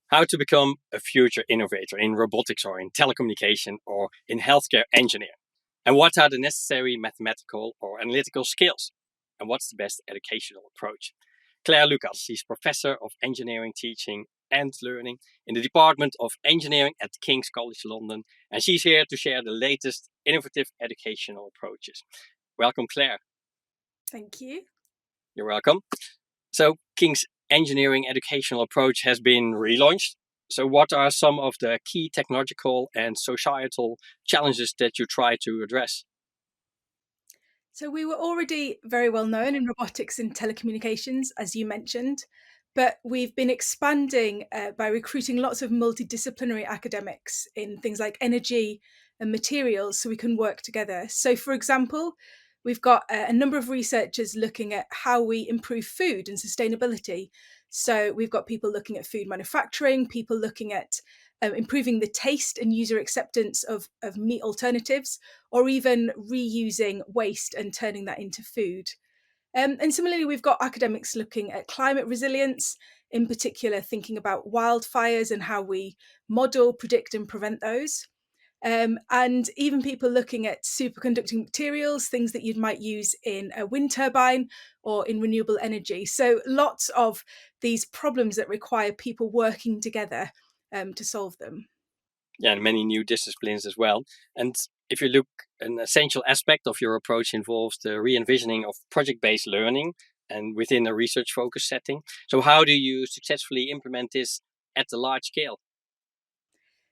how to become a future innovator in robotics or in telecommunication or in healthcare engineering. And what are the necessary mathematical or analytical skills? And what's the best educational approach? Claire Lucas, she's Professor of Engineering Teaching and Learning in the Department of Engineering at King's College London. And she's here to share the latest innovative educational approaches. Welcome, Claire. Thank you. You're welcome. So King's engineering educational approach has been relaunched. So what are some of the key technological and societal challenges that you try to address? So we were already very well known in robotics and telecommunications, as you mentioned, but we've been expanding by recruiting lots of multidisciplinary academics in things like energy and materials so we can work together. So for example, we've got a number of researchers looking at how we improve food and sustainability. So we've got people looking at food manufacturing, people looking at improving the taste and user acceptance of meat alternatives, or even reusing waste and turning that into food. And similarly, we've got academics looking at climate resilience, in particular thinking about wildfires and how we model, predict and prevent those. And even people looking at superconducting materials, things that you might use in a wind turbine or in renewable energy. So lots of these problems that require people working together to solve them. Yeah, and many new disciplines as well. And if you look, an essential aspect of your approach involves the re-envisioning of project-based learning and within a research focus setting. So how do you successfully implement this at the large scale?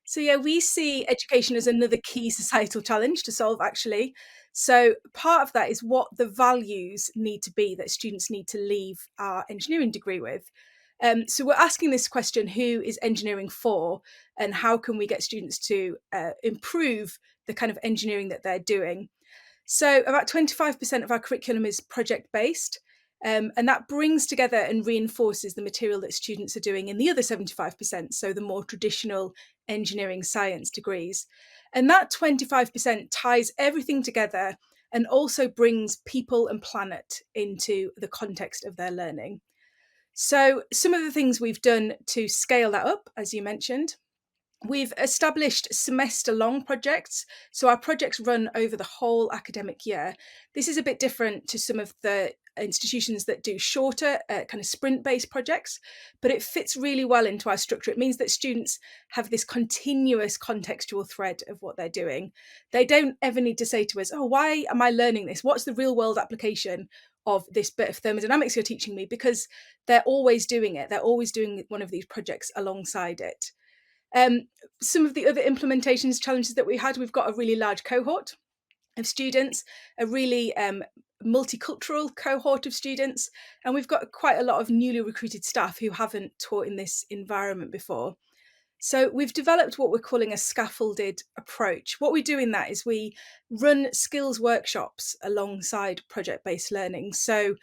So yeah, we see education as another key societal challenge to solve, actually. So part of that is what the values need to be that students need to leave our engineering degree with. So we're asking this question: who is engineering for, and how can we get students to improve the kind of engineering that they're doing? So about 25% of our curriculum is project based. And that brings together and reinforces the material that students are doing in the other 75%, so the more traditional engineering science degrees. And that 25% ties everything together and also brings people and planet into the context of their learning. So, some of the things we've done to scale that up, as you mentioned, we've established semester long projects. So our projects run over the whole academic year. This is a bit different to some of the institutions that do shorter kind of sprint based projects, but it fits really well into our structure. It means that students have this continuous contextual thread of what they're doing. They don't ever need to say to us, oh, why am I learning this? What's the real world application of this bit of thermodynamics you're teaching me? Because they're always doing it. They're always doing one of these projects alongside it. Some of the other implementations challenges that we had, we've got a really large cohort of students, a really multicultural cohort of students, and we've got quite a lot of newly recruited staff who haven't taught in this environment before. So we've developed what we're calling a scaffolded approach. What we do in that is we run skills workshops alongside project-based learning. So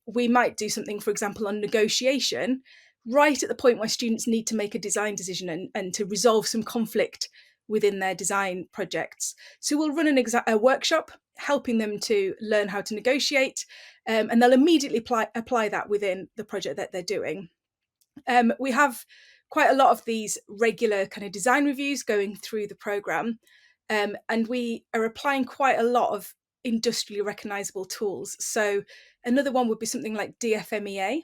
we might do something, for example, on negotiation, right at the point where students need to make a design decision and to resolve some conflict within their design projects. So we'll run a workshop helping them to learn how to negotiate, and they'll immediately apply that within the project that they're doing. We have quite a lot of these regular kind of design reviews going through the programme, and we are applying quite a lot of industrially recognisable tools. So another one would be something like DFMEA.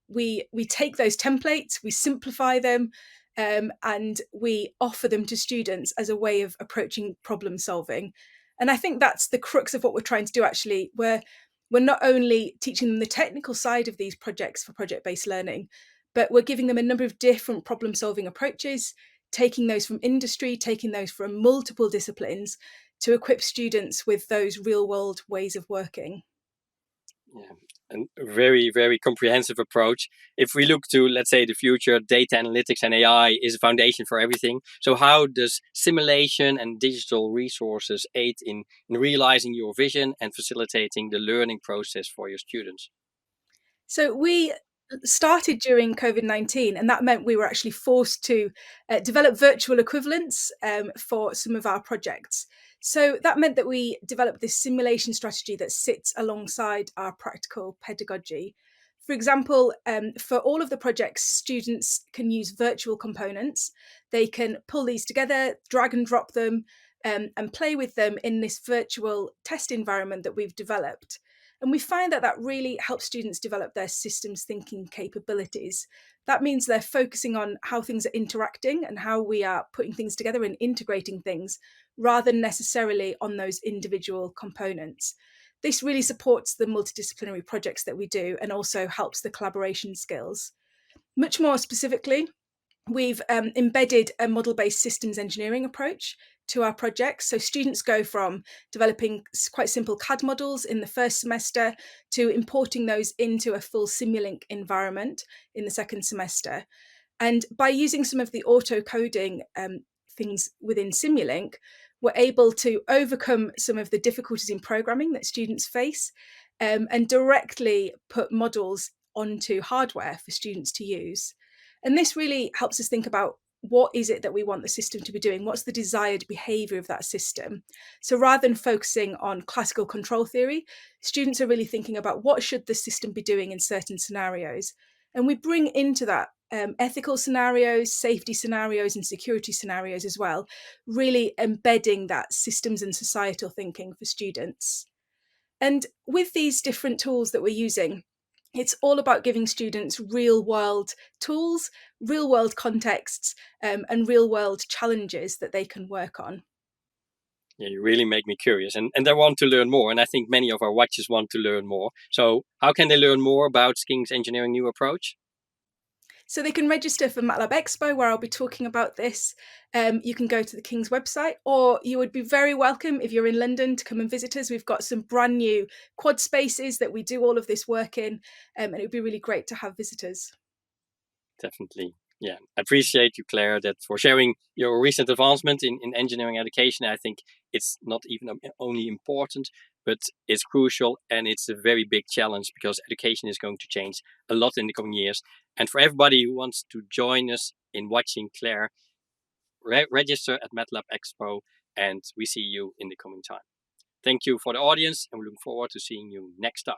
We take those templates, we simplify them, and we offer them to students as a way of approaching problem solving. And I think that's the crux of what we're trying to do, actually, where we're not only teaching them the technical side of these projects for project-based learning, but we're giving them a number of different problem solving approaches, taking those from industry, taking those from multiple disciplines to equip students with those real world ways of working. Yeah, a very, very comprehensive approach. If we look to, let's say, the future, data analytics and AI is a foundation for everything. So how does simulation and digital resources aid in realizing your vision and facilitating the learning process for your students? So we started during COVID-19, and that meant we were actually forced to develop virtual equivalents for some of our projects. So that meant that we developed this simulation strategy that sits alongside our practical pedagogy. For example, for all of the projects, students can use virtual components. They can pull these together, drag and drop them, and play with them in this virtual test environment that we've developed. And we find that that really helps students develop their systems thinking capabilities. That means they're focusing on how things are interacting and how we are putting things together and integrating things, rather than necessarily on those individual components. This really supports the multidisciplinary projects that we do and also helps the collaboration skills. Much more specifically, we've embedded a model-based systems engineering approach to our projects. So students go from developing quite simple CAD models in the first semester to importing those into a full Simulink environment in the second semester. And by using some of the auto coding things within Simulink, we're able to overcome some of the difficulties in programming that students face and directly put models onto hardware for students to use. And this really helps us think about what is it that we want the system to be doing? What's the desired behavior of that system? So rather than focusing on classical control theory, students are really thinking about what should the system be doing in certain scenarios. And we bring into that ethical scenarios, safety scenarios, and security scenarios as well, really embedding that systems and societal thinking for students. And with these different tools that we're using, it's all about giving students real world tools, real world contexts, and real world challenges that they can work on. Yeah, you really make me curious, and I want to learn more, and I think many of our watchers want to learn more. So how can they learn more about King's Engineering New Approach? So they can register for MATLAB Expo, where I'll be talking about this. You can go to the King's website, or you would be very welcome if you're in London to come and visit us. We've got some brand new quad spaces that we do all of this work in, and it would be really great to have visitors. Definitely. Yeah, I appreciate you, Claire, that for sharing your recent advancement in engineering education. I think it's not even only important, but it's crucial, and it's a very big challenge because education is going to change a lot in the coming years. And for everybody who wants to join us in watching Claire, register at MATLAB Expo, and we see you in the coming time. Thank you for the audience, and we look forward to seeing you next time.